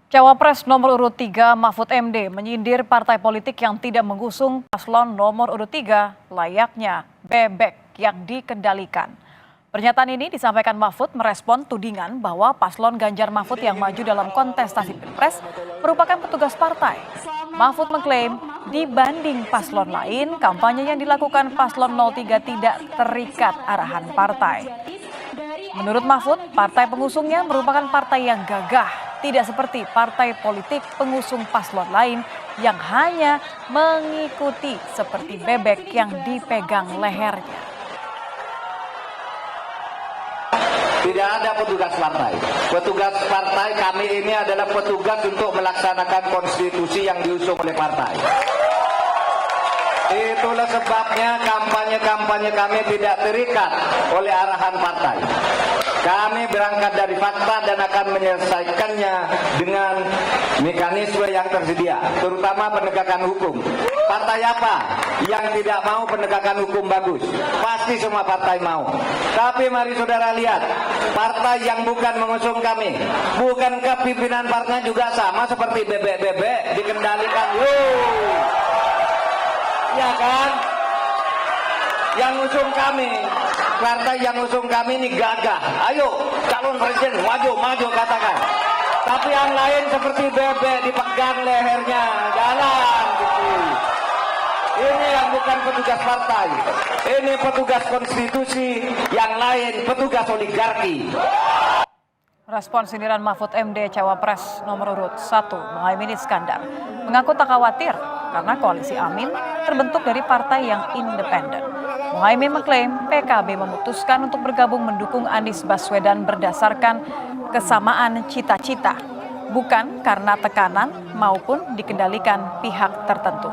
Cawapres nomor urut 3 Mahfud MD menyindir partai politik yang tidak mengusung paslon nomor urut 3 layaknya bebek yang dikendalikan. Pernyataan ini disampaikan Mahfud merespon tudingan bahwa paslon Ganjar Mahfud yang maju dalam kontestasi Pilpres merupakan petugas partai. Mahfud mengklaim dibanding paslon lain, kampanye yang dilakukan paslon 03 tidak terikat arahan partai. Menurut Mahfud, partai pengusungnya merupakan partai yang gagah, tidak seperti partai politik pengusung paslon lain yang hanya mengikuti seperti bebek yang dipegang lehernya. Tidak ada petugas partai. Petugas partai kami ini adalah petugas untuk melaksanakan konstitusi yang diusung oleh partai. Itulah sebabnya kampanye-kampanye kami tidak terikat oleh arahan partai. Kami berangkat dari fakta dan akan menyelesaikannya dengan mekanisme yang tersedia, terutama penegakan hukum. Partai apa yang tidak mau penegakan hukum bagus? Pasti semua partai mau. Tapi mari saudara lihat, partai yang bukan mengusung kami, bukankah pimpinan partai juga sama seperti bebek-bebek dikendalikan? Ya kan? Yang usung kami, partai yang usung kami ini gagah. Ayo, calon presiden, maju katakan. Tapi yang lain seperti bebek dipegang lehernya, jalan gitu. Ini yang bukan petugas partai. Ini petugas konstitusi, yang lain petugas oligarki. Respon sindiran Mahfud MD Cawapres nomor urut 1 Muhaimin Iskandar mengaku tak khawatir karena koalisi Amin terbentuk dari partai yang independen. Muhaimin mengklaim PKB memutuskan untuk bergabung mendukung Anies Baswedan berdasarkan kesamaan cita-cita, bukan karena tekanan maupun dikendalikan pihak tertentu.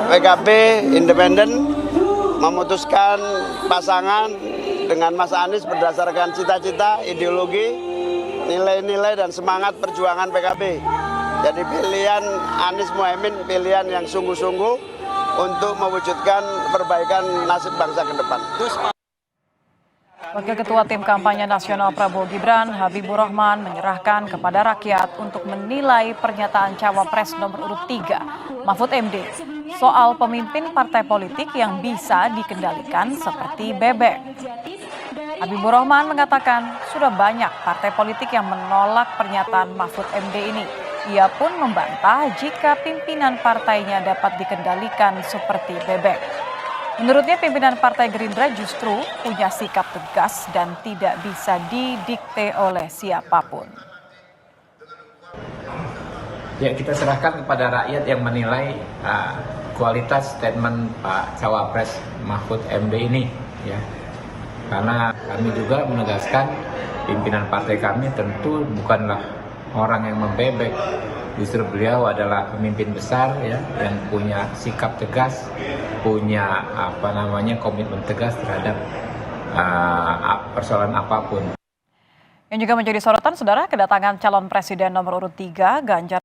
PKB independen memutuskan pasangan dengan Mas Anies berdasarkan cita-cita, ideologi, nilai-nilai dan semangat perjuangan PKB. Jadi pilihan Anies Muhaimin pilihan yang sungguh-sungguh untuk mewujudkan perbaikan nasib bangsa ke depan. Wakil Ketua Tim Kampanye Nasional Prabowo Gibran, Habibur Rahman menyerahkan kepada rakyat untuk menilai pernyataan Cawapres nomor urut 3 Mahfud MD soal pemimpin partai politik yang bisa dikendalikan seperti bebek. Habibur Rahman mengatakan sudah banyak partai politik yang menolak pernyataan Mahfud MD ini. Ia pun membantah jika pimpinan partainya dapat dikendalikan seperti bebek. Menurutnya pimpinan Partai Gerindra justru punya sikap tegas dan tidak bisa didikte oleh siapapun. Ya, kita serahkan kepada rakyat yang menilai kualitas statement Pak Cawapres Mahfud MD ini, ya. Karena kami juga menegaskan pimpinan partai kami tentu bukanlah orang yang membebek. Justru beliau adalah pemimpin besar, ya, yang punya sikap tegas, punya komitmen tegas terhadap persoalan apapun. Yang juga menjadi sorotan, saudara, kedatangan calon presiden nomor urut 3 Ganjar